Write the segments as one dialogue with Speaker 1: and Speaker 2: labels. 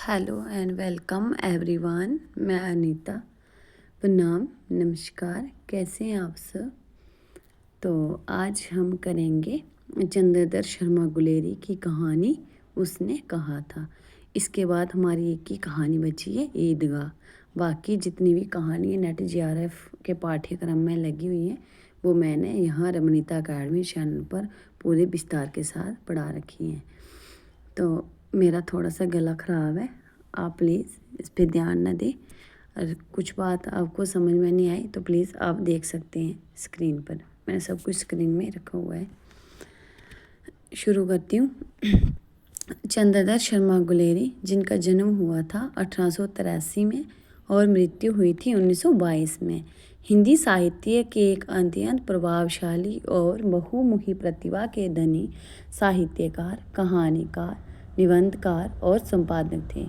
Speaker 1: Hello and welcome everyone. मैं अनीता। प्रणाम, नमस्कार। कैसे हैं आप सब? तो आज हम करेंगे चंद्रदत्त शर्मा गुलेरी की कहानी उसने कहा था। इसके बाद हमारी एक ही कहानी बची है, ईदगाह। बाकी जितनी भी कहानी नेट JRF के पाठ्यक्रम में लगी हुई हैं वो मैंने यहाँ रमणीता अकेडमी चैनल पर पूरे विस्तार के साथ पढ़ा रखी हैं। तो मेरा थोड़ा सा गला ख़राब है, आप प्लीज़ इस पे ध्यान न दें। और कुछ बात आपको समझ में नहीं आई तो प्लीज़ आप देख सकते हैं स्क्रीन पर। मैंने सब कुछ स्क्रीन में रखा हुआ है। शुरू करती हूँ। चंद्रदत्त शर्मा गुलेरी, जिनका जन्म हुआ था 1883 में और मृत्यु हुई थी 1922 में, हिंदी साहित्य के एक अत्यंत प्रभावशाली और बहुमुखी प्रतिभा के धनी साहित्यकार, कहानीकार, निबंधकार और संपादक थे।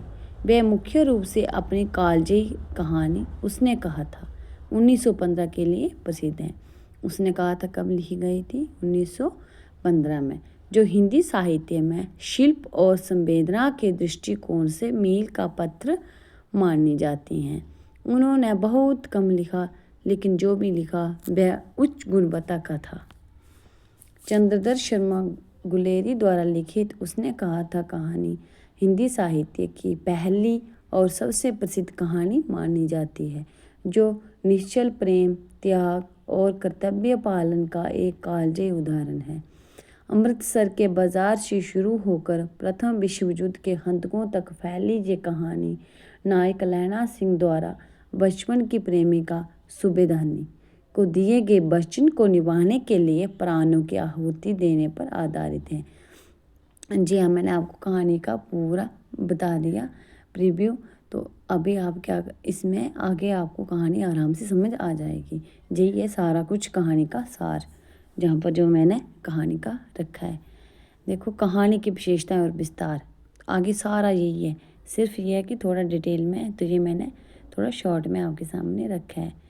Speaker 1: वे मुख्य रूप से अपनी कालजयी कहानी उसने कहा था 1915 के लिए प्रसिद्ध हैं। उसने कहा था कब लिखी गई थी? 1915 में, जो हिंदी साहित्य में शिल्प और संवेदना के दृष्टिकोण से मील का पत्थर मानी जाती हैं। उन्होंने बहुत कम लिखा, लेकिन जो भी लिखा वह उच्च गुणवत्ता का था। चंद्रदत्त शर्मा गुलेरी द्वारा लिखित उसने कहा था कहानी हिंदी साहित्य की पहली और सबसे प्रसिद्ध कहानी मानी जाती है, जो निश्चल प्रेम, त्याग और कर्तव्य पालन का एक कालजयी उदाहरण है। अमृतसर के बाजार से शुरू होकर प्रथम विश्व युद्ध के हंतकों तक फैली ये कहानी नायक लैला सिंह द्वारा बचपन की प्रेमिका सूबेदारनी को दिए गए वचन को निभाने के लिए प्राणों की आहुति देने पर आधारित है। जी हाँ, मैंने आपको कहानी का पूरा बता दिया प्रीव्यू। तो अभी आप क्या, इसमें आगे आपको कहानी आराम से समझ आ जाएगी। जी, ये सारा कुछ कहानी का सार जहाँ पर जो मैंने कहानी का रखा है। देखो, कहानी की विशेषताएं और विस्तार, आगे सारा यही है। सिर्फ ये है कि थोड़ा डिटेल में, तो ये मैंने थोड़ा शॉर्ट में आपके सामने रखा है।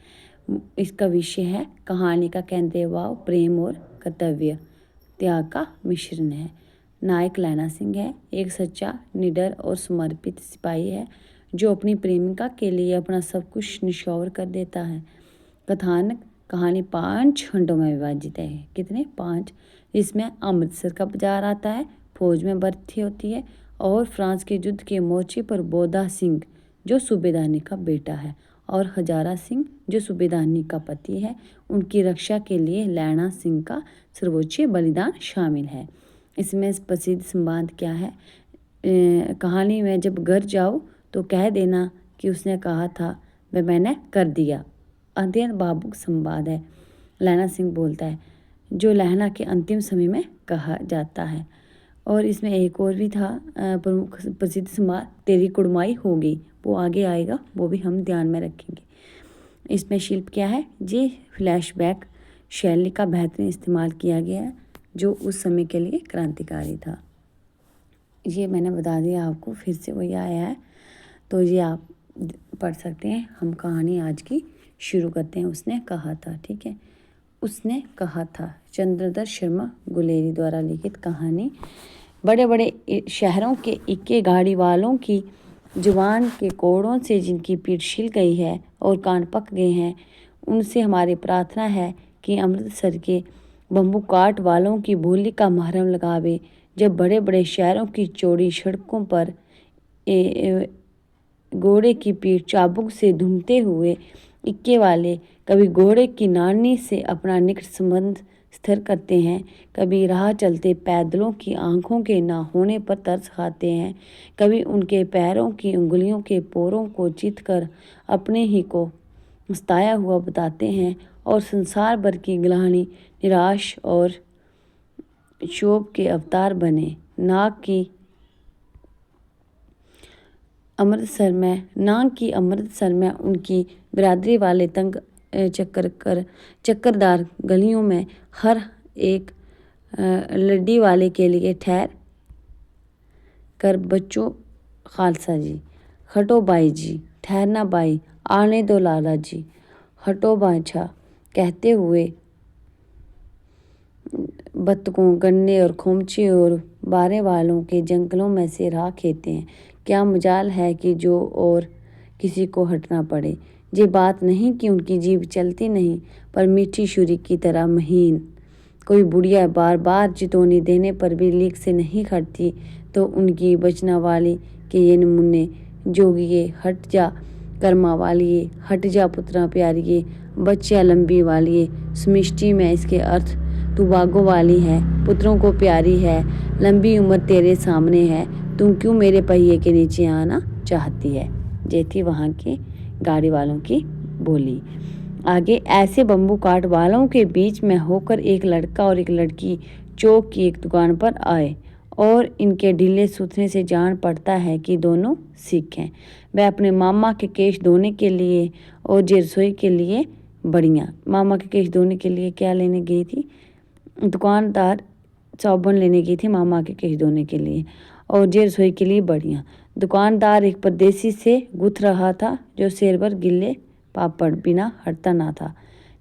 Speaker 1: इसका विषय है कहानी का केंद्रीय भाव प्रेम और कर्तव्य त्याग का मिश्रण है। नायक लैला सिंह है, एक सच्चा, निडर और समर्पित सिपाही है जो अपनी प्रेमिका के लिए अपना सब कुछ निछावर कर देता है। कथानक कहानी 5 खंडों में विभाजित है। कितने? 5। इसमें अमृतसर का बाजार आता है, फौज में भर्ती होती है और फ्रांस के युद्ध के मोर्चे पर बोधा सिंह जो सूबेदारनी का बेटा है और हजारा सिंह जो सूबेदारनी का पति है, उनकी रक्षा के लिए लैला सिंह का सर्वोच्च बलिदान शामिल है। इसमें प्रसिद्ध संवाद क्या है? कहानी में जब घर जाओ तो कह देना कि उसने कहा था वह मैंने कर दिया। अत्यंत भावुक संवाद है। लैला सिंह बोलता है जो लैला के अंतिम समय में कहा जाता है। और इसमें एक और भी था प्रमुख प्रसिद्ध संवाद, तेरी कुड़माई होगी, वो आगे आएगा, वो भी हम ध्यान में रखेंगे। इसमें शिल्प क्या है? ये फ्लैशबैक शैली का बेहतरीन इस्तेमाल किया गया है जो उस समय के लिए क्रांतिकारी था। ये मैंने बता दिया आपको, फिर से वही आया है तो ये आप पढ़ सकते हैं। हम कहानी आज की शुरू करते हैं। उसने कहा था, ठीक है। उसने कहा था, चंद्रदत्त शर्मा गुलेरी द्वारा लिखित कहानी बड़े बड़े शहरों के इक्के गाड़ी वालों की जुबान के कोड़ों से जिनकी पीठ छिल गई है और कान पक गए हैं, उनसे हमारी प्रार्थना है कि अमृतसर के बम्बू काट वालों की बोली का महरम लगावे। जब बड़े बड़े शहरों की चौड़ी सड़कों पर घोड़े की पीठ चाबुक से ढूंढते हुए इक्के वाले कभी घोड़े की नानी से अपना निकट संबंध स्थिर करते हैं, कभी राह चलते पैदलों की आंखों के ना होने पर तरस खाते हैं, कभी उनके पैरों की उंगलियों के पोरों को जीत कर अपने ही को मुस्ताया हुआ बताते हैं और संसार भर की गिलानी निराश और शोभ के अवतार बने। नाग की अमृतसर में उनकी बिरादरी वाले तंग चक्करदार गलियों में हर एक लड्डी वाले के लिए ठहर कर बच्चों खालसा जी, हटो बाई जी, ठहरना बाई, आने दो लाला जी, हटो बाछा कहते हुए बत्तकों, गन्ने और खोमचे और बारे वालों के जंगलों में से राह खेते हैं। क्या मजाल है कि जो और किसी को हटना पड़े। ये बात नहीं कि उनकी जीभ चलती नहीं, पर मीठी छुरी की तरह महीन। कोई बुढ़िया बार बार चितौनी देने पर भी लीक से नहीं हटती तो उनकी बचना वाली के ये नमूने, जोगिए हट जा, कर्मा वालिए हट जा, पुत्रा प्यारिए, बच्चिया लंबी वालिए। समिष्टि में इसके अर्थ तू बागों वाली है, पुत्रों को प्यारी है, लंबी उम्र तेरे सामने है, तुम क्यों मेरे पहिए के नीचे आना चाहती है। ये थी वहाँ के गाड़ी वालों की बोली। आगे, ऐसे बम्बू काट वालों के बीच में होकर एक लड़का और एक लड़की चौक की एक दुकान पर आए और इनके ढीले सूथने से जान पड़ता है कि दोनों सिख हैं। वह अपने मामा के केश धोने के लिए और जे रसोई के लिए बढ़िया। मामा के केश धोने के लिए क्या लेने गई थी? दुकानदार साबुन लेने गई थी मामा के केश धोने के लिए, और जे रसोई के लिए बढ़िया। दुकानदार एक परदेसी से गुथ रहा था जो शेर भर गिल्ले पापड़ बिना हटता ना था।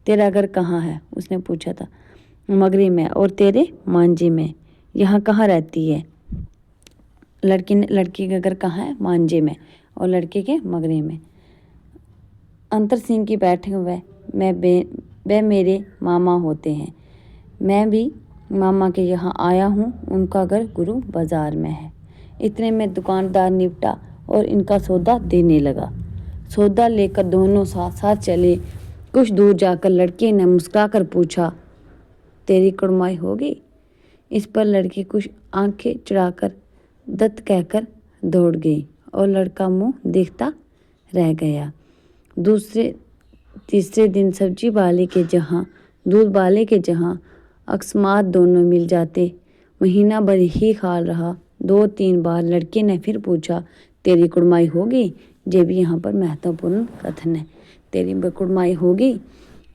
Speaker 1: तेरा घर कहाँ है? उसने पूछा था। मगरी में। और तेरे? मांझी में। यहाँ कहाँ रहती है? लड़की का घर कहाँ है? मांझे में। और लड़के के मगरे में। अंतर सिंह की बैठक वे मेरे मामा होते हैं। मैं भी मामा के यहाँ आया हूँ। उनका घर गुरु बाजार में है। इतने में दुकानदार निपटा और इनका सौदा देने लगा। सौदा लेकर दोनों साथ साथ चले। कुछ दूर जाकर लड़के ने मुस्कुराकर पूछा, तेरी कुड़माई होगी? इस पर लड़की कुछ आंखें चढ़ाकर दत्त कहकर दौड़ गई और लड़का मुंह देखता रह गया। तीसरे दिन सब्जी वाले के जहाँ, दूध वाले के जहाँ अकस्मात दोनों मिल जाते। महीना भर ही हाल रहा। 2-3 बार लड़के ने फिर पूछा, तेरी कुड़माई होगी? ये भी यहाँ पर महत्वपूर्ण कथन है। तेरी कुड़माई होगी?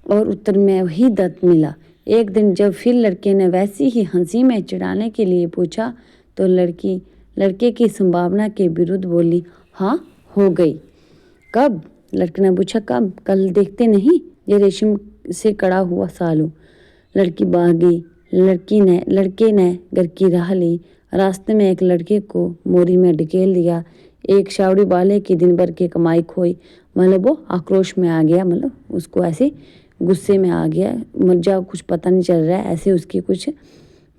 Speaker 1: और उत्तर में वही दत्त मिला। एक दिन जब फिर लड़के ने वैसी ही हंसी में चिढ़ाने के लिए पूछा तो लड़की लड़के की संभावना के विरुद्ध बोली, हाँ हो गई। कब? लड़के ने पूछा। कब? कल देखते नहीं ये रेशम से कड़ा हुआ सालू। लड़की भागी। लड़के ने घर की राह ली। रास्ते में एक लड़के को मोरी में ढकेल दिया। एक शावड़ी वाले की दिन भर की कमाई खोई। मतलब वो आक्रोश में आ गया, मतलब उसको ऐसे गुस्से में आ गया, मर्जा कुछ पता नहीं चल रहा है, ऐसे उसकी कुछ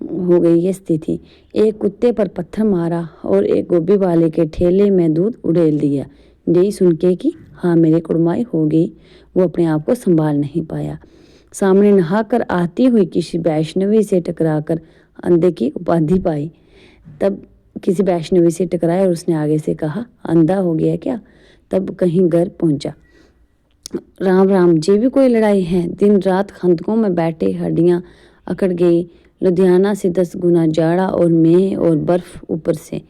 Speaker 1: हो गई है स्थिति। एक कुत्ते पर पत्थर मारा और एक गोभी वाले के ठेले में दूध उड़ेल दिया। यही सुन के कि हाँ मेरी कुड़माई हो गई, वो अपने आप को संभाल नहीं पाया। सामने नहाकर आती हुई किसी वैष्णवी से टकराकर अंधे की उपाधि पाई। तब किसी वैष्णवी से टकराया और उसने आगे से कहा, अंधा हो गया क्या? तब कहीं घर पहुंचा। राम राम, ये भी कोई लड़ाई है? दिन रात खंदकों में बैठे हड्डियां अकड़ गई। लुधियाना से 10 गुना जाड़ा और मेह और बर्फ ऊपर से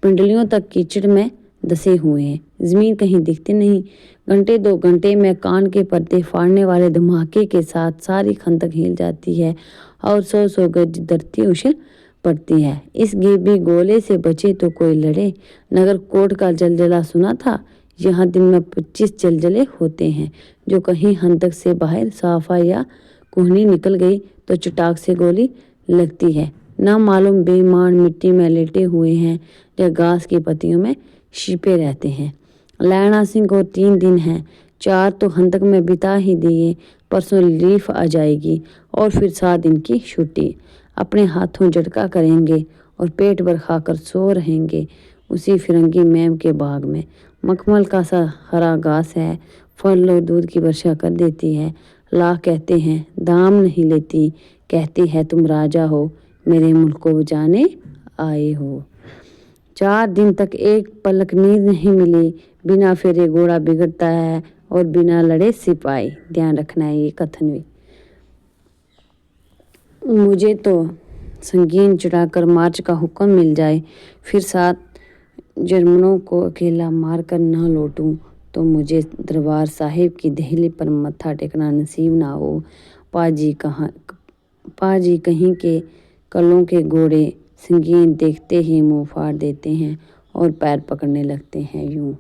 Speaker 1: पिंडलियों तक कीचड़ में दसे हुए हैं। जमीन कहीं दिखती नहीं। घंटे 2 घंटे में कान के पर्दे फाड़ने वाले धमाके के साथ सारी खंदक हिल जाती है और 100 गज धरती उछल पड़ती है। इस गिरबी गोले से बचे तो कोई लड़े। नगर कोट का जलजला सुना था। यहाँ दिन में 25 जलजले होते हैं। जो कहीं खंदक से बाहर साफा या कोहनी निकल गई तो चटाक से गोली लगती है। ना मालूम बेईमान मिट्टी में लेटे हुए हैं या घास की पत्तियों में छिपे रहते हैं। लैना सिंह को 3 दिन हैं, 4 तो खंदक में बिता ही दिए। परसों रिलीफ आ जाएगी और फिर 7 दिन की छुट्टी। अपने हाथों झटका करेंगे और पेट भर खाकर सो रहेंगे उसी फिरंगी मैम के बाग में। मखमल का सा हरा घास है, फल और दूध की वर्षा कर देती है। ला कहते हैं दाम नहीं लेती, कहती है तुम राजा हो, मेरे मुल्क को बचाने आए हो। 4 दिन तक एक पलक नींद नहीं मिली। बिना फेरे घोड़ा बिगड़ता है और बिना लड़े सिपाही। ध्यान रखना है ये कथन भी। मुझे तो संगीन चढ़ाकर मार्च का हुक्म मिल जाए, फिर 7 जर्मनों को अकेला मार कर ना लौटूं तो मुझे दरबार साहिब की दहली पर मत्था टेकना नसीब ना हो। पाजी कहीं के कलों के घोड़े संगीन देखते ही मुंह फाड़ देते हैं और पैर पकड़ने लगते हैं। यूं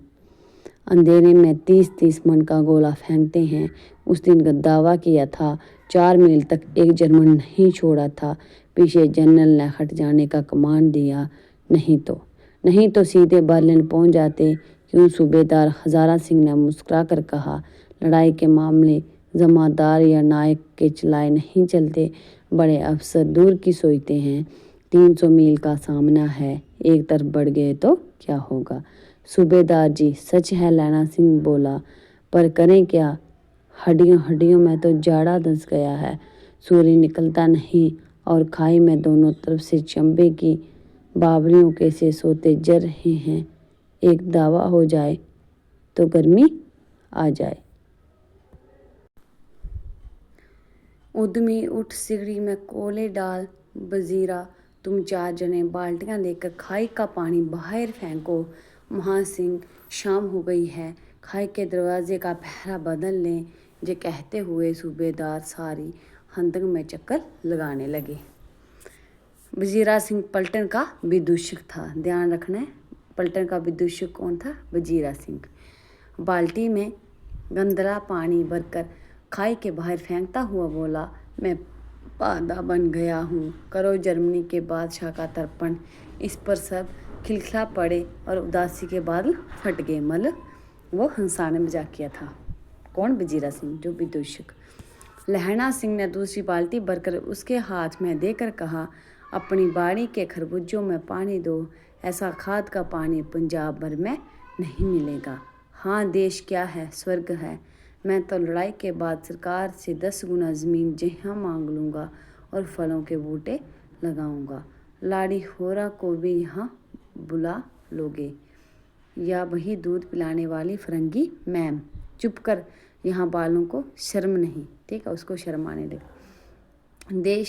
Speaker 1: अंधेरे में 30-30 मन का गोला फेंकते हैं। उस दिन दावा किया था, 4 मील तक एक जर्मन नहीं छोड़ा था। पीछे जनरल ने हट जाने का कमांड दिया। नहीं तो सीधे बर्लिन पहुंच जाते। क्यों? सूबेदार हजारा सिंह ने मुस्कुरा कर कहा। लड़ाई के मामले जमादार या नायक के चलाए नहीं चलते। बड़े अफसर दूर की सोचते हैं। 300 मील का सामना है, एक तरफ बढ़ गए तो क्या होगा? सूबेदार जी, सच है, लैना सिंह बोला, पर करें क्या? हड्डियों हड्डियों में तो जाड़ा धंस गया है। सूर्य निकलता नहीं और खाई में दोनों तरफ से चंबे की बावरियों के से सोते जर रहे हैं। एक दावा हो जाए तो गर्मी आ जाए। उद्यमी उठ, सिगड़ी में कोले डाल। वजीरा, तुम 4 जने बाल्टियां लेकर खाई का पानी बाहर फेंको। महासिंह, शाम हो गई है, खाई के दरवाजे का पहरा बदल लें। ये कहते हुए सूबेदार सारी हंदक में चक्कर लगाने लगे। वजीरा सिंह पलटन का विदूषक था। ध्यान रखना है, पलटन का विदूषक कौन था? वजीरा सिंह। बाल्टी में गंदला पानी भरकर खाई के बाहर फेंकता हुआ बोला, मैं पादा बन गया हूँ। करो जर्मनी के बादशाह का तर्पण। इस पर सब खिलखिला पड़े और उदासी के बादल फट गए। मतलब वो हंसा ने मजाक किया था। कौन? वजीरा सिंह, जो विदूषक। लहणा सिंह ने दूसरी बाल्टी भरकर उसके हाथ में देकर कहा, अपनी बाड़ी के खरबूजों में पानी दो। ऐसा खाद का पानी पंजाब भर में नहीं मिलेगा। हाँ, देश क्या है, स्वर्ग है। मैं तो लड़ाई के बाद सरकार से 10 गुना ज़मीन जहाँ मांग लूँगा और फलों के बूटे लगाऊँगा। लाड़ी होरा को भी यहाँ बुला लोगे, या वही दूध पिलाने वाली फरंगी मैम। चुप कर, यहाँ बालों को शर्म नहीं। ठीक है, उसको शर्म आने लगी।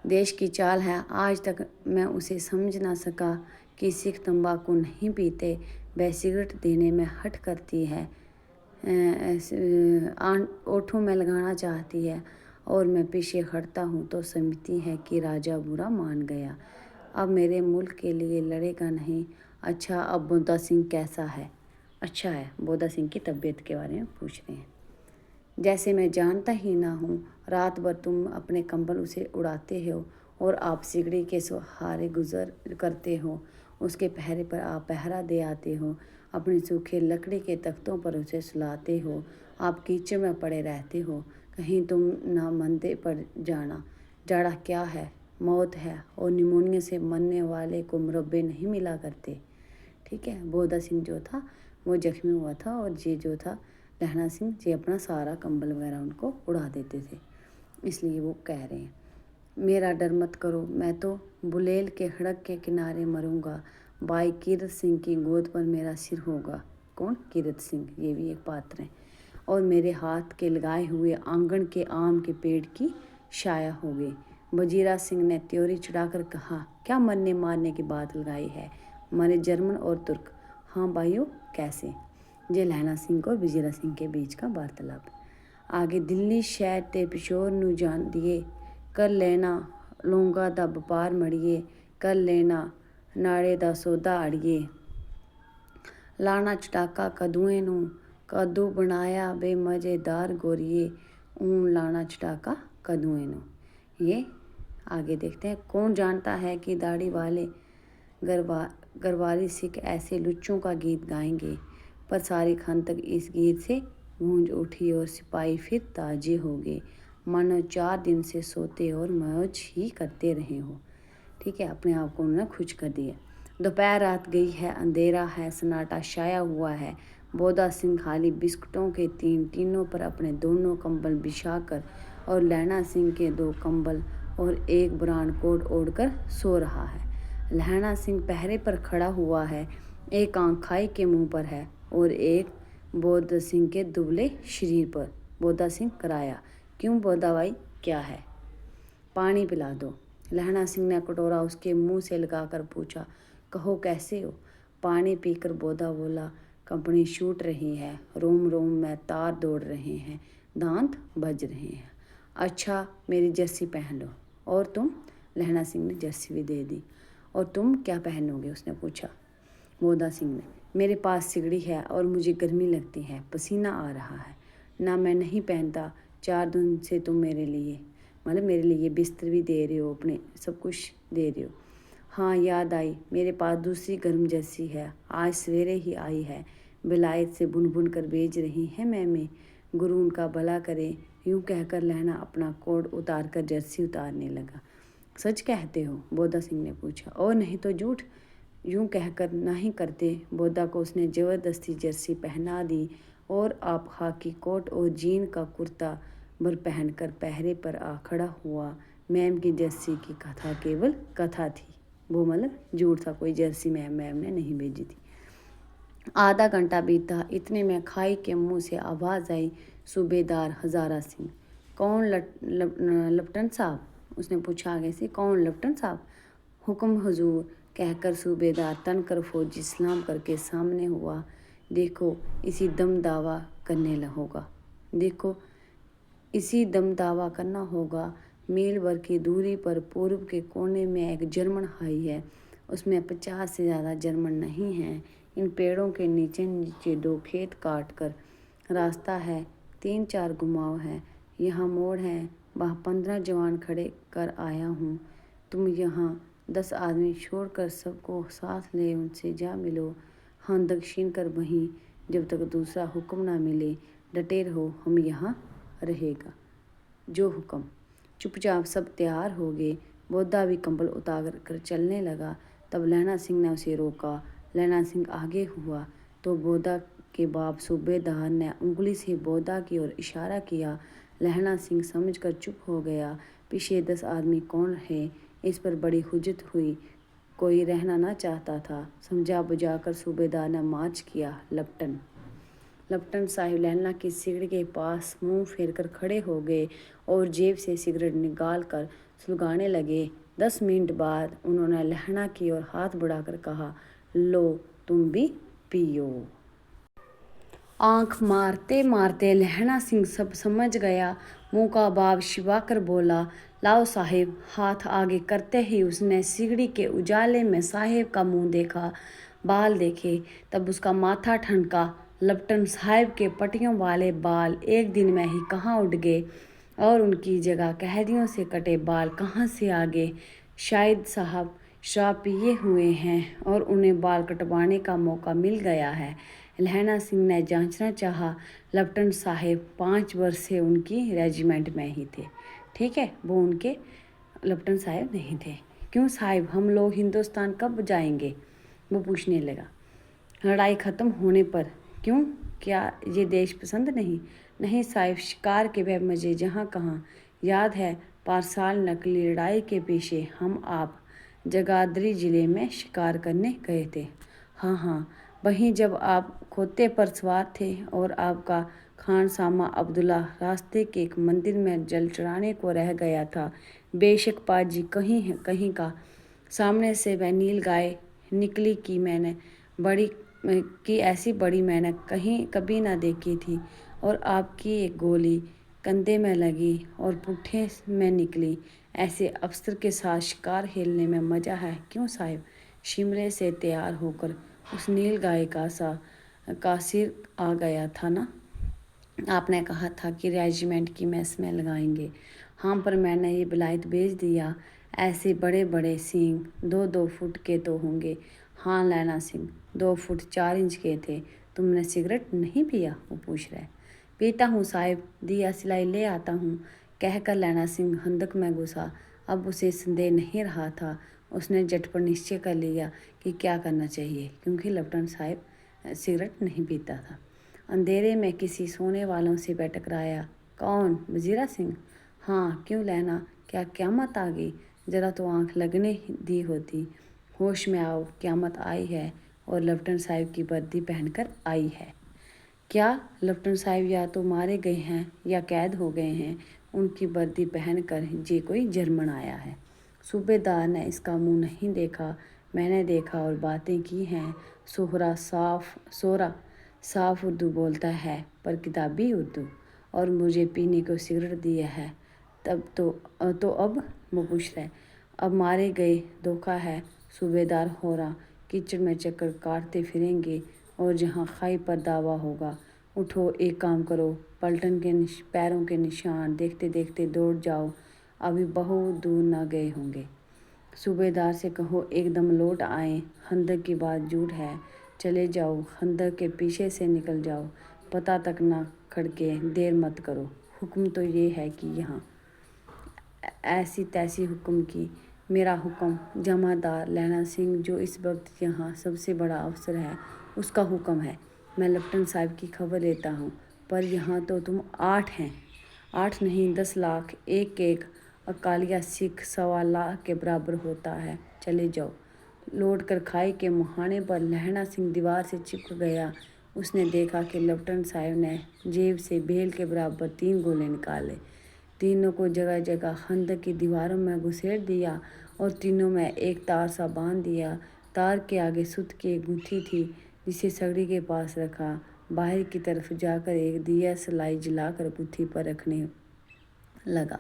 Speaker 1: देश की चाल है। आज तक मैं उसे समझ ना सका कि सिख तंबाकू नहीं पीते, वह सिगरेट देने में हट करती है, ओठों में लगाना चाहती है, और मैं पीछे हटता हूँ तो समझती है कि राजा बुरा मान गया, अब मेरे मुल्क के लिए लड़ेगा नहीं। अच्छा, अब बोधा सिंह कैसा है? अच्छा है। बोधा सिंह की तबीयत के बारे में पूछ रहे हैं। जैसे मैं जानता ही ना हूँ। रात भर तुम अपने कंबल उसे उड़ाते हो और आप सिगड़ी के सहारे गुजर करते हो। उसके पहरे पर आप पहरा दे आते हो। अपने सूखे लकड़ी के तख्तों पर उसे सुलाते हो। आप कीचड़ में पड़े रहते हो। कहीं तुम ना मंदे पड़ जाना। जाड़ा क्या है? मौत है, और निमोनिया से मरने वाले को मुरब्बे नहीं मिला करते। ठीक है, बोधा सिंह जो था वो जख्मी हुआ था, और ये जो था लहणा सिंह जी अपना सारा कंबल वगैरह उनको उड़ा देते थे। इसलिए वो कह रहे हैं, मेरा डर मत करो, मैं तो बुलेल के सड़क के किनारे मरूंगा। भाई कीरत सिंह की गोद पर मेरा सिर होगा। कौन? कीरत सिंह, ये भी एक पात्र है। और मेरे हाथ के लगाए हुए आंगन के आम के पेड़ की छाया होगी। वजीरा सिंह ने त्योरी चढ़ाकर कहा, क्या मरने मारने की बात लगाई है? हमारे जर्मन और तुर्क। हाँ भाइयों, कैसे? ये लहणा सिंह और वजीरा सिंह के बीच का वार्तालाप। आगे, दिल्ली शहर ते पिशोर नू जान दिए, कर लेना लौंगा दा व्यापार मड़िए, कर लेना नाड़े दा सौदा अड़िए। लाना चटाका कद्दूएं नू, कद्दू बनाया बे मज़ेदार गोरिए, ऊन लाना चटाका कद्दूएं नू। ये आगे देखते हैं। कौन जानता है कि दाढ़ी वाले गरवारी सिख ऐसे लुच्चों का गीत गाएंगे। पर सारी खंदक इस गीत से गूंज उठी और सिपाही फिर ताजे हो गए, मानो 4 दिन से सोते और मौज ही करते रहे हो। ठीक है, अपने आप को उन्होंने खुश कर दिया। दोपहर रात गई है, अंधेरा है, सन्नाटा छाया हुआ है। बोधा सिंह खाली बिस्कुटों के 3 टीनों पर अपने दोनों कंबल बिछाकर और लहणा सिंह के 2 कंबल और एक ब्रांड कोट ओढ़कर सो रहा है। लहणा सिंह पहरे पर खड़ा हुआ है, एक आंख खाई के मुंह पर है और एक बोधा सिंह के दुबले शरीर पर। बोधा सिंह कराया, क्यों बोधा भाई, क्या है? पानी पिला दो। लहणा सिंह ने कटोरा उसके मुंह से लगाकर पूछा, कहो कैसे हो? पानी पीकर बोधा बोला, कंपनी छूट रही है, रोम रोम में तार दौड़ रहे हैं, दांत बज रहे हैं। अच्छा, मेरी जर्सी पहन लो। और तुम? लहणा सिंह ने जर्सी भी दे दी। और तुम क्या पहनोगे? उसने पूछा। बोधा सिंह ने, मेरे पास सिगड़ी है और मुझे गर्मी लगती है, पसीना आ रहा है। ना, मैं नहीं पहनता, 4 दिन से तुम मेरे लिए। मतलब मेरे लिए बिस्तर भी दे रहे हो, अपने सब कुछ दे रहे हो। हाँ याद आई, मेरे पास दूसरी गर्म जर्सी है, आज सवेरे ही आई है, विलायत से बुन बुन कर भेज रही है मैम। गुरु उनका भला करे, यूं कहकर लहना अपना कोट उतार कर जर्सी उतारने लगा। सच कहते हो? बोधा सिंह ने पूछा। और नहीं तो झूठ? यूं कहकर नहीं करते। बोधा को उसने ज़बरदस्ती जर्सी पहना दी और आप खाकी कोट और जीन का कुर्ता भर पहनकर पहरे पर आ खड़ा हुआ। मैम की जर्सी की कथा केवल कथा थी, वो मतलब झूठ था, कोई जर्सी मैम ने नहीं भेजी थी। आधा घंटा बीता, इतने में खाई के मुंह से आवाज़ आई, सूबेदार हज़ारा सिंह। कौन लेफ्टिनेंट साहब? उसने पूछा आगे से। कौन लेफ्टिनेंट साहब? हुक्म हुजूर, कहकर सूबेदार तनकर फौजी सलाम करके सामने हुआ। देखो इसी दम दावा करने होगा, देखो इसी दम दावा करना होगा। मील भर की दूरी पर पूर्व के कोने में एक जर्मन हाई है, उसमें 50 से ज़्यादा जर्मन नहीं हैं। इन पेड़ों के नीचे नीचे 2 खेत काट कर रास्ता है, 3-4 घुमाव है, यहाँ मोड़ है, वहाँ 15 जवान खड़े कर आया हूँ। तुम यहाँ 10 आदमी छोड़कर सबको साथ ले उनसे जा मिलो। हाँ दक्षिण कर वहीं, जब तक दूसरा हुक्म ना मिले डटे रहो, हम यहाँ रहेगा। जो हुक्म। चुपचाप सब तैयार हो गए। बोधा भी कंबल उतार कर चलने लगा। तब लहना सिंह ने उसे रोका। लहना सिंह आगे हुआ तो बोधा के बाप सूबेदार ने उंगली से बोधा की ओर इशारा किया। लहना सिंह समझकर चुप हो गया। पीछे 10 आदमी कौन है, इस पर बड़ी हुज्जत हुई। कोई रहना ना चाहता था। समझा बुझाकर सूबेदार ने मार्च किया। लेफ्टिनेंट साहिब लहना की सिगरेट के पास मुंह फेरकर खड़े हो गए और जेब से सिगरेट निकाल कर सुलगाने लगे। 10 मिनट बाद उन्होंने लहना की ओर हाथ बढ़ाकर कहा, लो तुम भी पियो। आंख मारते मारते लहना सिंह सब समझ गया। मुंह का भाव छिपाकर बोला, लाओ साहिब। हाथ आगे करते ही उसने सिगड़ी के उजाले में साहिब का मुंह देखा, बाल देखे, तब उसका माथा ठनका। लेफ्टिनेंट साहिब के पट्टियों वाले बाल एक दिन में ही कहाँ उड़ गए और उनकी जगह कैदियों से कटे बाल कहाँ से आ गए। शायद साहब शराब पिए हुए हैं और उन्हें बाल कटवाने का मौका मिल गया है। लहना सिंह ने जांचना चाहा। लेफ्टिनेंट साहिब 5 वर्ष से उनकी रेजिमेंट में ही थे। ठीक है, वो उनके लेफ्टिनेंट साहिब नहीं थे। क्यों साहिब, हम लोग हिंदुस्तान कब जाएंगे? वो पूछने लगा। लड़ाई ख़त्म होने पर। क्यों, क्या ये देश पसंद नहीं? नहीं साहिब, शिकार के वह मज़े जहाँ कहाँ। याद है 5 साल नकली लड़ाई के पीछे हम आप जगाधरी ज़िले में शिकार करने गए थे। हाँ, वहीं जब आप खोते पर सवार थे और आपका खानसामा अब्दुल्ला रास्ते के एक मंदिर में जल चढ़ाने को रह गया था। बेशक पाजी कहीं का सामने से वह नील गाय निकली कि ऐसी बड़ी मैंने कभी ना देखी थी। और आपकी एक गोली कंधे में लगी और पुट्ठे में निकली। ऐसे अफसर के साथ शिकार खेलने में मज़ा है। क्यों साहिब? शिमले से तैयार होकर उस नील गाय का सिर आ गया था ना। आपने कहा था कि रेजिमेंट की मेस में लगाएंगे। हाँ, पर मैंने ये विलायत भेज दिया। ऐसे बड़े बड़े सींग 2-2 फुट के तो होंगे। हाँ लैना सिंह 2 फुट 4 इंच के थे। तुमने सिगरेट नहीं पिया? वो पूछ रहा है। पीता हूँ साहिब, दिया सिलाई ले आता हूँ, कहकर लैना सिंह हंदक में घुसा। अब उसे संदेह नहीं रहा था। उसने झटपट निश्चय कर लिया कि क्या करना चाहिए, क्योंकि लेफ्टिनेंट साहिब सिगरेट नहीं पीता था। अंधेरे में किसी सोने वालों से टकराया। कौन? वजीरा सिंह? हाँ, क्यों लैना, क्या क़यामत आ गई? ज़रा तो आंख लगने दी होती। होश में आओ, क़यामत आई है और लेफ्टिनेंट साहिब की वर्दी पहनकर आई है। क्या लेफ्टिनेंट साहिब या तो मारे गए हैं या कैद हो गए हैं। उनकी वर्दी पहनकर ये कोई जर्मन आया है। सूबेदार ने इसका मुंह नहीं देखा, मैंने देखा और बातें की हैं। सोहरा साफ उर्दू बोलता है, पर किताबी उर्दू, और मुझे पीने को सिगरेट दिया है। तब तो अब वो पूछ रहे, अब मारे गए धोखा है। सूबेदार हो रहा, कीचड़ में चक्कर काटते फिरेंगे और जहाँ खाई पर दावा होगा। उठो, एक काम करो, पलटन के पैरों के निशान देखते देखते दौड़ जाओ अभी बहुत दूर न गए होंगे। सूबेदार से कहो एकदम लौट आए, खंदक की बात झूठ है। चले जाओ, खंदक के पीछे से निकल जाओ, पता तक ना खड़के, देर मत करो। हुक्म तो ये है कि यहाँ ऐसी तैसी हुक्म की। मेरा हुक्म जमादार लहना सिंह जो इस वक्त यहाँ सबसे बड़ा अफसर है, उसका हुक्म है। मैं लेफ्टिनेंट साहब की खबर लेता हूँ, पर यहाँ तो तुम 8 हैं। 8 नहीं 10 लाख, एक एक अकालिया सिख 1.25 लाख के बराबर होता है। चले जाओ। लौट कर खाई के मुहाने पर लहना सिंह दीवार से चिपक गया। उसने देखा कि लेफ्टिनेंट साहब ने जेब से बेल के बराबर 3 गोले निकाले। तीनों को जगह जगह खंदक की दीवारों में घुसेड़ दिया और तीनों में एक तार सा बांध दिया। तार के आगे सुत की एक गुत्थी थी, जिसे सगड़ी के पास रखा। बाहर की तरफ जाकर एक दिया सलाई जलाकर गुत्थी पर रखने लगा।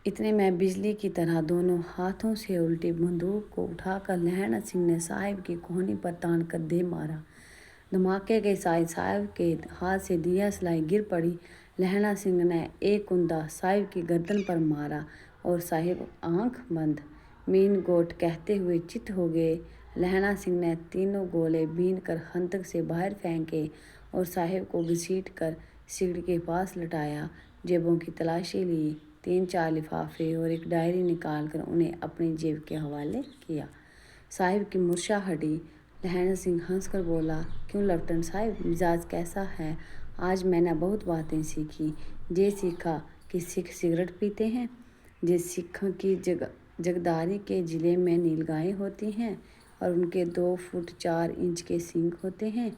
Speaker 1: इतने में बिजली की तरह दोनों हाथों से उल्टी बंदूक को उठाकर लहना सिंह ने साहिब की कोहनी पर तान कर दे मारा। धमाके के साथ साहिब के हाथ से दिया सलाई गिर पड़ी। लहना सिंह ने एक कुंदा साहिब की गर्दन पर मारा और साहिब आंख बंद मीन गोट कहते हुए चित हो गए। लहना सिंह ने तीनों गोले बीन कर खंदक से बाहर फेंके और साहिब को घसीट कर सिगड़ी के पास लटाया। जेबों की तलाशी ली, 3-4 लिफाफे और एक डायरी निकाल कर उन्हें अपनी जेब के हवाले किया। साहिब की मुर्शा हटी। लहना सिंह हंसकर बोला, क्यों लेफ्टिनेंट साहब, मिजाज कैसा है? आज मैंने बहुत बातें सीखी। ये सीखा कि सिख सिगरेट पीते हैं, जे सिखों की जगदारी के ज़िले में नीलगायें होती हैं और उनके 2 फुट 4 इंच के सींग होते हैं।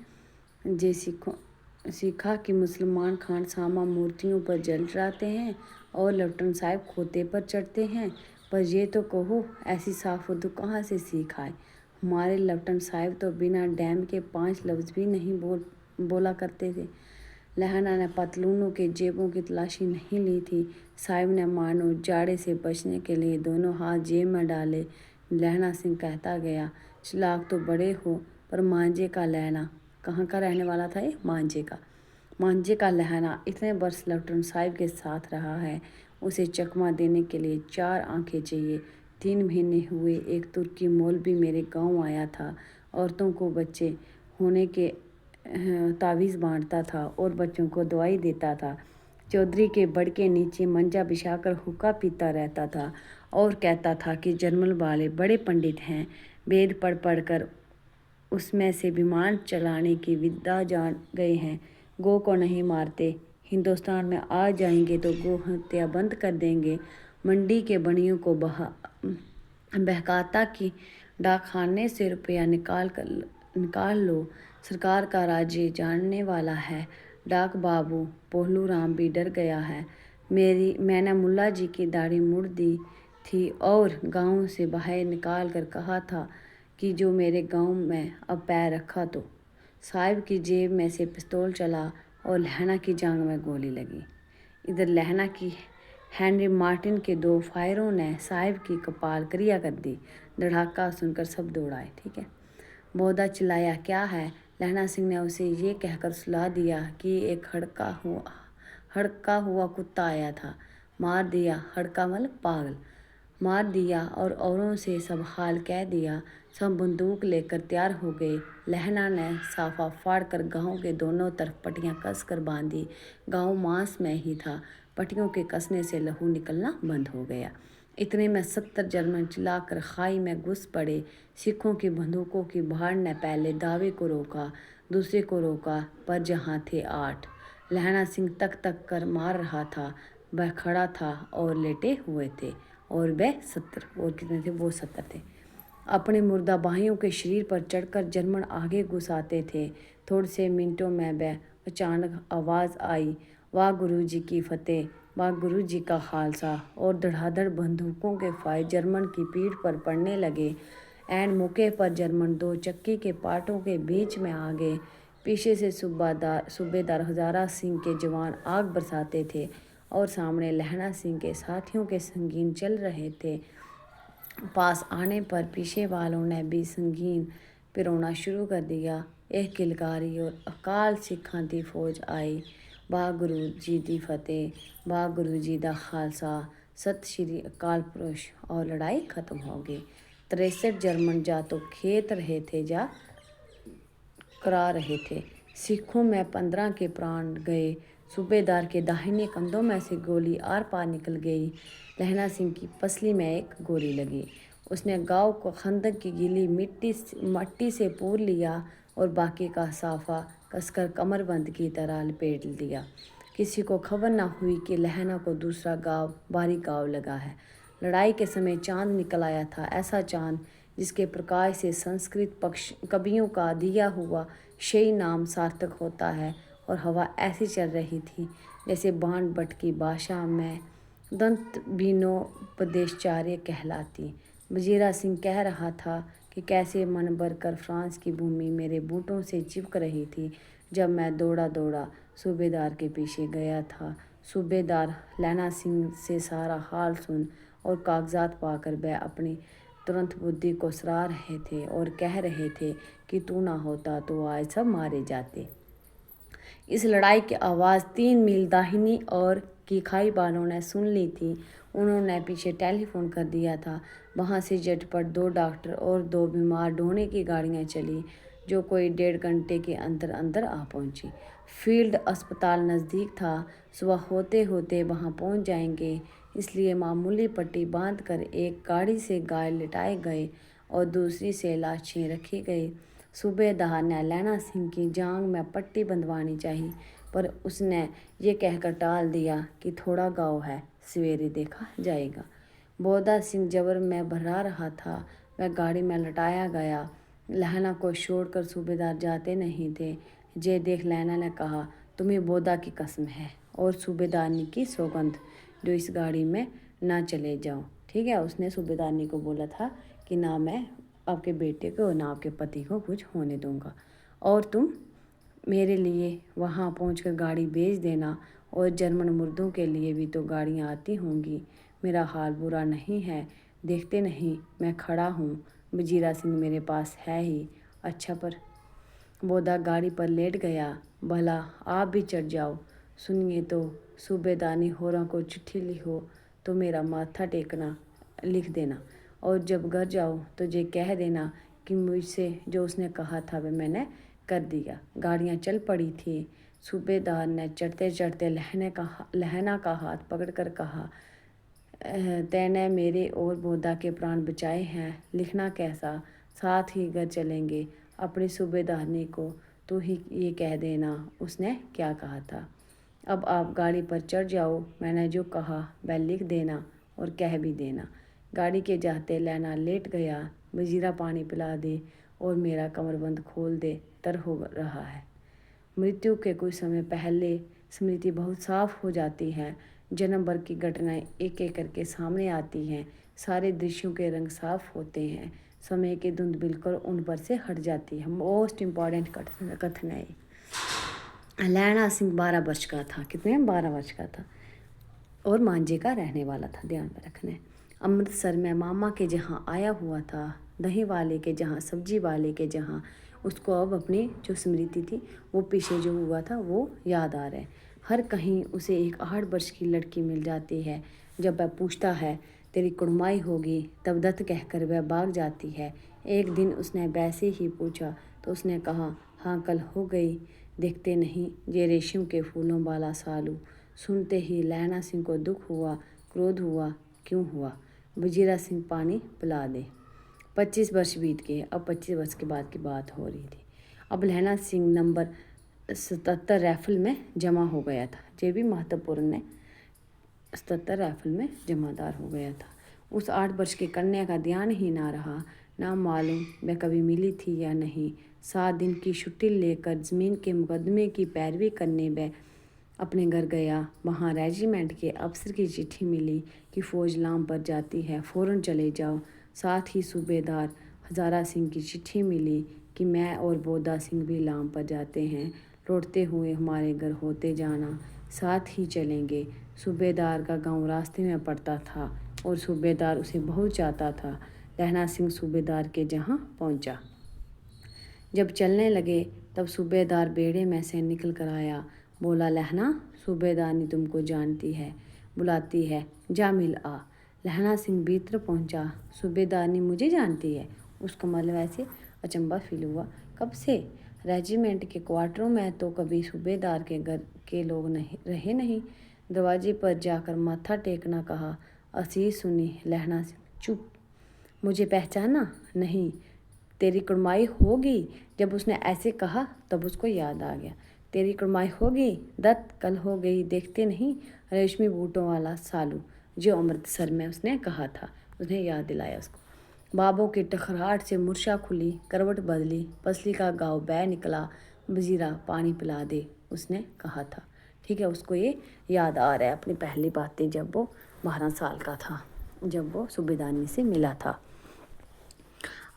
Speaker 1: जे सीखा कि मुसलमान खानसामा मूर्तियों पर जल चढ़ाते हैं और लेफ्टिनेंट साहब खोते पर चढ़ते हैं। पर ये तो कहो, ऐसी साफ उर्दू कहाँ से सीख आए? हमारे लेफ्टिनेंट साहब तो बिना डैम के 5 लफ्ज़ भी नहीं बोला करते थे। लहना ने पतलूनों के जेबों की तलाशी नहीं ली थी। साहिब ने मानो जाड़े से बचने के लिए दोनों हाथ जेब में डाले। लहना सिंह कहता गया, चालाक तो बड़े हो, पर मांझे का लहना। कहाँ का रहने वाला था ये? मांझे का लहना इतने बरस लेफ्टिनेंट साहब के साथ रहा है। उसे चकमा देने के लिए 4 आंखें चाहिए। 3 महीने हुए एक तुर्की मौलवी मेरे गांव आया था। औरतों को बच्चे होने के तावीज़ बांटता था और बच्चों को दवाई देता था। चौधरी के बड़ के नीचे मंजा बिछाकर हुक्का पीता रहता था और कहता था कि जर्मन वाले बड़े पंडित हैं, वेद पढ़ पढ़ कर उसमें से विमान चलाने की विद्या जान गए हैं। गौ को नहीं मारते, हिंदुस्तान में आ जाएंगे तो गौ हत्या बंद कर देंगे। मंडी के बनियों को बहकाता कि डाकखाने से रुपया निकाल लो, सरकार का राज्य जानने वाला है। डाक बाबू पोहलू राम भी डर गया है। मैंने मुल्ला जी की दाढ़ी मुड़ दी थी और गांव से बाहर निकाल कर कहा था कि जो मेरे गांव में अब पैर रखा तो। साहिब की जेब में से पिस्तौल चला और लहना की जांघ में गोली लगी। इधर लहना की हेनरी मार्टिन के 2 फायरों ने साहिब की कपाल क्रिया कर दी। धड़ाका सुनकर सब दौड़ाए। ठीक है। बोधा चिल्लाया, क्या है? लहना सिंह ने उसे ये कहकर सुला दिया कि एक हड़का हुआ कुत्ता आया था, मार दिया। हड़का मतलब पागल। मार दिया और औरों से सब हाल कह दिया। सब बंदूक लेकर तैयार हो गए। लहना ने साफा फाड़ कर गाँव के दोनों तरफ पट्टियाँ कस कर बांधी। गाँव मांस में ही था। पट्टियों के कसने से लहू निकलना बंद हो गया। इतने में 70 जर्मन चिल्लाकर खाई में घुस पड़े। सिखों की बंदूकों की भाड़ ने पहले दावे को रोका, दूसरे को रोका, पर जहाँ थे 8। लहना सिंह तक तक कर मार रहा था। वह खड़ा था और लेटे हुए थे और वह 70 और कितने थे? वो 70 थे। अपने मुर्दाबाहियों के शरीर पर चढ़कर जर्मन आगे घुस आते थे। थोड़े से मिनटों में वह अचानक आवाज़ आई, वाह गुरु जी की फतेह, वाह गुरु जी का खालसा। और धड़ाधड़ बंदूकों के फायर जर्मन की पीठ पर पड़ने लगे। ऐन मौके पर जर्मन 2 चक्की के पाटों के बीच में आ गए। पीछे से सूबेदार हजारा सिंह के जवान आग बरसाते थे और सामने लहना सिंह के साथियों के संगीन चल रहे थे। पास आने पर पीछे वालों ने भी संगीन पिरोना शुरू कर दिया। एक किलकारी और अकाल सिखां दी फौज आई। वाह गुरु जी दी फतेह, वाह गुरु जी दा खालसा। सत श्री अकाल पुरुष और लड़ाई खत्म हो गई। 63 जर्मन जा तो खेत रहे थे जा करा रहे थे। सिखों में 15 के प्राण गए। सूबेदार के दाहिने कंधों में से गोली आर पार निकल गई। लहना सिंह की पसली में एक गोली लगी। उसने गांव को खंदक की गीली मट्टी से पूर लिया और बाकी का साफा कसकर कमरबंद की तरह लपेट दिया। किसी को खबर न हुई कि लहना को दूसरा गांव बारी गांव लगा है। लड़ाई के समय चांद निकल आया था, ऐसा चांद जिसके प्रकाश से संस्कृत पक्ष कवियों का दिया हुआ शेई नाम सार्थक होता है। और हवा ऐसी चल रही थी जैसे बाण भट्ट की भाषा में दंत बीनोपदेशचार्य कहलाती। वजीरा सिंह कह रहा था कि कैसे मन भरकर फ्रांस की भूमि मेरे बूटों से चिपक रही थी जब मैं दौड़ा दौड़ा सूबेदार के पीछे गया था। सूबेदार लैना सिंह से सारा हाल सुन और कागजात पाकर वह अपनी तुरंत बुद्धि को सराह रहे थे और कह रहे थे कि तू ना होता तो आज सब मारे जाते। इस लड़ाई की आवाज़ 3 मील दाहिनी और की खाई वालों ने सुन ली थी। उन्होंने पीछे टेलीफोन कर दिया था। वहाँ से झटपट 2 डॉक्टर और 2 बीमार ढोने की गाड़ियाँ चली जो कोई 1.5 घंटे के अंदर अंदर आ पहुँची। फील्ड अस्पताल नज़दीक था। सुबह होते होते वहाँ पहुँच जाएंगे, इसलिए मामूली पट्टी बांधकर एक गाड़ी से गाय लिटाए गए और दूसरी से लाशें रखी गई। सूबेदार ने लैना सिंह की जांघ में पट्टी बंधवानी चाहिए, पर उसने ये कहकर टाल दिया कि थोड़ा गाँव है, सवेरे देखा जाएगा। बोधा सिंह जबर में भरा रहा था। वह गाड़ी में लटाया गया। लहना को छोड़कर सूबेदार जाते नहीं थे। ये देख लैना ने कहा, तुम्हें बोधा की कसम है और सूबेदारनी की सौगंध जो इस गाड़ी में ना चले जाओ। ठीक है, उसने सूबेदारनी को बोला था कि ना मैं आपके बेटे को ना आपके पति को कुछ होने दूंगा, और तुम मेरे लिए वहाँ पहुंचकर गाड़ी भेज देना, और जर्मन मुर्दों के लिए भी तो गाड़ियाँ आती होंगी। मेरा हाल बुरा नहीं है, देखते नहीं मैं खड़ा हूँ। वजीरा सिंह मेरे पास है ही। अच्छा, पर बोधा गाड़ी पर लेट गया। भला आप भी चढ़ जाओ। सुनिए तो, सूबेदानी होरा को चिट्ठी लिखो तो मेरा माथा टेकना लिख देना, और जब घर जाओ तो ये कह देना कि मुझसे जो उसने कहा था वह मैंने कर दिया। गाड़ियाँ चल पड़ी थी। सूबेदार ने चढ़ते चढ़ते लहना का हाथ पकड़कर कहा, तैने मेरे और बोधा के प्राण बचाए हैं, लिखना कैसा, साथ ही घर चलेंगे। अपनी सूबेदारनी को तू ही ये कह देना उसने क्या कहा था। अब आप गाड़ी पर चढ़ जाओ, मैंने जो कहा वह लिख देना और कह भी देना। गाड़ी के जाते लैना लेट गया। वजीरा पानी पिला दे और मेरा कमरबंद खोल दे, तर हो रहा है। मृत्यु के कुछ समय पहले स्मृति बहुत साफ हो जाती है। जन्म भर की घटनाएं एक एक करके सामने आती हैं। सारे दृश्यों के रंग साफ होते हैं। समय की धुंध बिल्कुल उन पर से हट जाती है। मोस्ट इम्पॉर्टेंट कथन है। लैना सिंह 12 वर्ष का था। कितने? 12 वर्ष का था और मांझे का रहने वाला था, ध्यान में रखना। अमृतसर में मामा के जहाँ आया हुआ था, दही वाले के जहाँ, सब्जी वाले के जहाँ। उसको अब अपनी जो स्मृति थी वो पीछे जो हुआ था वो याद आ रहा है। हर कहीं उसे एक 8 वर्ष की लड़की मिल जाती है। जब वह पूछता है तेरी कुड़माई होगी, तब दत्त कहकर वह भाग जाती है। एक दिन उसने वैसे ही पूछा तो उसने कहा, हाँ कल हो गई। देखते नहीं ये रेशम के फूलों वाला सालू। सुनते ही लैना सिंह को दुख हुआ, क्रोध हुआ। क्यों हुआ? वजीरा सिंह पानी पिला दे। 25 वर्ष बीत गए। अब 25 वर्ष के बाद की बात हो रही थी। अब लैना सिंह नंबर 77 राइफल में जमा हो गया था। ये भी महत्वपूर्ण है। 77 राइफल में जमादार हो गया था। उस 8 वर्ष की कन्या का ध्यान ही ना रहा। ना मालूम वह कभी मिली थी या नहीं। 7 दिन की छुट्टी लेकर ज़मीन के मुकदमे की पैरवी करने वह अपने घर गया। वहाँ रेजिमेंट के अफसर की चिट्ठी मिली कि फ़ौज लाम पर जाती है, फ़ौरन चले जाओ। साथ ही सूबेदार हज़ारा सिंह की चिट्ठी मिली कि मैं और बोधा सिंह भी लाम पर जाते हैं, लौटते हुए हमारे घर होते जाना, साथ ही चलेंगे। सूबेदार का गांव रास्ते में पड़ता था और सूबेदार उसे बहुत चाहता था। लहना सिंह सूबेदार के जहाँ पहुँचा। जब चलने लगे तब सूबेदार बेड़े में से निकल कर आया। बोला, लहना सूबेदारनी तुमको जानती है। बुलाती है, जा मिल आ। लहना सिंह भीतर पहुंचा। सूबेदारनी मुझे जानती है? उसको मतलब ऐसे अचंभा फील हुआ। कब से? रेजिमेंट के क्वार्टरों में तो कभी सूबेदार के घर के लोग नहीं रहे नहीं। दरवाजे पर जाकर माथा टेकना कहा। असीस सुनी। लहना सिंह चुप। मुझे पहचाना नहीं? तेरी कुड़माई होगी। जब उसने ऐसे कहा तब उसको याद आ गया। तेरी कुड़माई होगी दत्त, कल हो गई। देखते नहीं रेशमी बूटों वाला सालू जो अमृतसर में उसने कहा था। उसने याद दिलाया उसको। बाबों की टखराहट से मुर्शा खुली, करवट बदली, पसली का गाँव बह निकला। वजीरा पानी पिला दे, उसने कहा था। ठीक है, उसको ये याद आ रहा है अपनी पहली बातें जब वो 12 साल का था, जब वो सूबेदारनी से मिला था।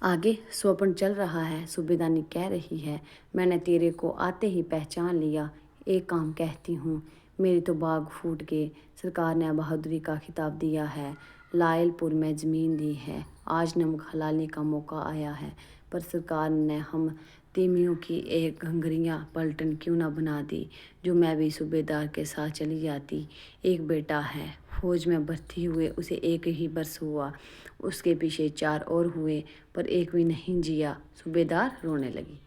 Speaker 1: आगे स्वप्न चल रहा है। सूबेदारनी कह रही है, मैंने तेरे को आते ही पहचान लिया। एक काम कहती हूँ, मेरी तो बाग फूट गए। सरकार ने बहादुरी का खिताब दिया है, लायलपुर में ज़मीन दी है। आज नमक हलालने का मौका आया है, पर सरकार ने हम तीमियों की एक घंघरियाँ पलटन क्यों ना बना दी, जो मैं भी सूबेदार के साथ चली जाती। एक बेटा है, फौज में भर्ती हुए उसे 1 ही बरस हुआ। उसके पीछे 4 और हुए, पर एक भी नहीं जिया। सूबेदार रोने लगी।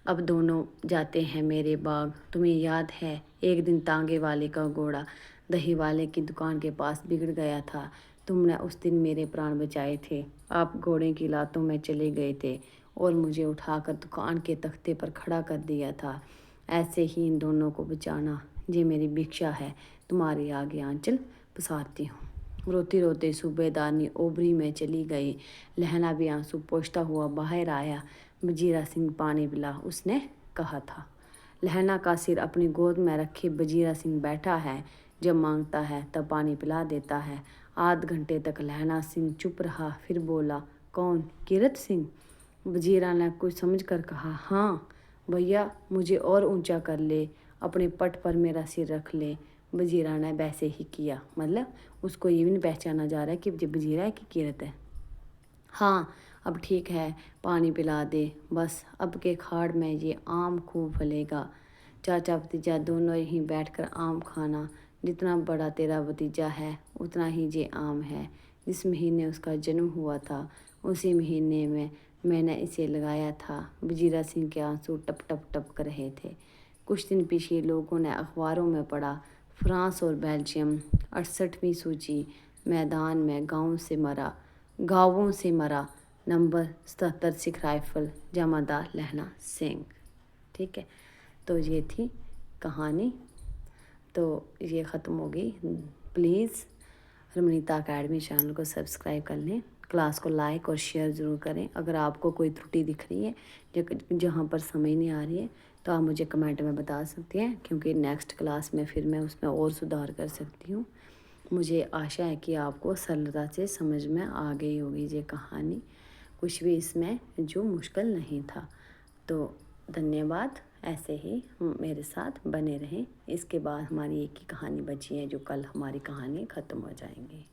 Speaker 1: अब दोनों जाते हैं मेरे बाग। तुम्हें याद है एक दिन तांगे वाले का घोड़ा दही वाले की दुकान के पास बिगड़ गया था। तुमने उस दिन मेरे प्राण बचाए थे। आप घोड़े की लातों में चले गए थे और मुझे उठाकर दुकान के तख्ते पर खड़ा कर दिया था। ऐसे ही इन दोनों को बचाना, ये मेरी भिक्षा है। तुम्हारे आगे आंचल पसारती हूँ। रोते रोते सूबेदारनी ओबरी में चली गई। लहना भी आंसू पोंछता हुआ बाहर आया। वजीरा सिंह पानी पिला, उसने कहा था। लहना का सिर अपनी गोद में रखे वजीरा सिंह बैठा है। जब मांगता है तब पानी पिला देता है। आध घंटे तक लहना सिंह चुप रहा, फिर बोला, कौन? कीरत सिंह? वजीरा ने कुछ समझ कर कहा, हाँ भैया, मुझे और ऊंचा कर ले, अपने पट पर मेरा सिर रख ले। वजीरा ने वैसे ही किया। मतलब उसको ये भी नहीं पहचाना जा रहा है कि वजीरा है कि कीरत है। हाँ अब ठीक है, पानी पिला दे बस। अब के खाड़ में ये आम खूब फलेगा। चाचा भतीजा दोनों यहीं बैठकर आम खाना। जितना बड़ा तेरा भतीजा है उतना ही ये आम है। जिस महीने उसका जन्म हुआ था उसी महीने में मैंने इसे लगाया था। वजीरा सिंह के आंसू टप टप टप कर रहे थे। कुछ दिन पीछे लोगों ने अखबारों में पढ़ा, फ्रांस और बेल्जियम 68वीं सूची मैदान में गाँवों से मरा। नंबर 77 सिख राइफल, जमादार लहना सिंह। ठीक है, तो ये थी कहानी। तो ये ख़त्म हो गई। प्लीज़ रमनीता अकेडमी चैनल को सब्सक्राइब कर लें, क्लास को लाइक और शेयर ज़रूर करें। अगर आपको कोई त्रुटि दिख रही है जहाँ पर समझ नहीं आ रही है तो आप मुझे कमेंट में बता सकते हैं, क्योंकि नेक्स्ट क्लास में फिर मैं उसमें और सुधार कर सकती हूँ। मुझे आशा है कि आपको सरलता से समझ में आ गई होगी ये कहानी। कुछ भी इसमें जो मुश्किल नहीं था। तो धन्यवाद, ऐसे ही मेरे साथ बने रहें। इसके बाद हमारी एक ही कहानी बची है, जो कल हमारी कहानी ख़त्म हो जाएंगी।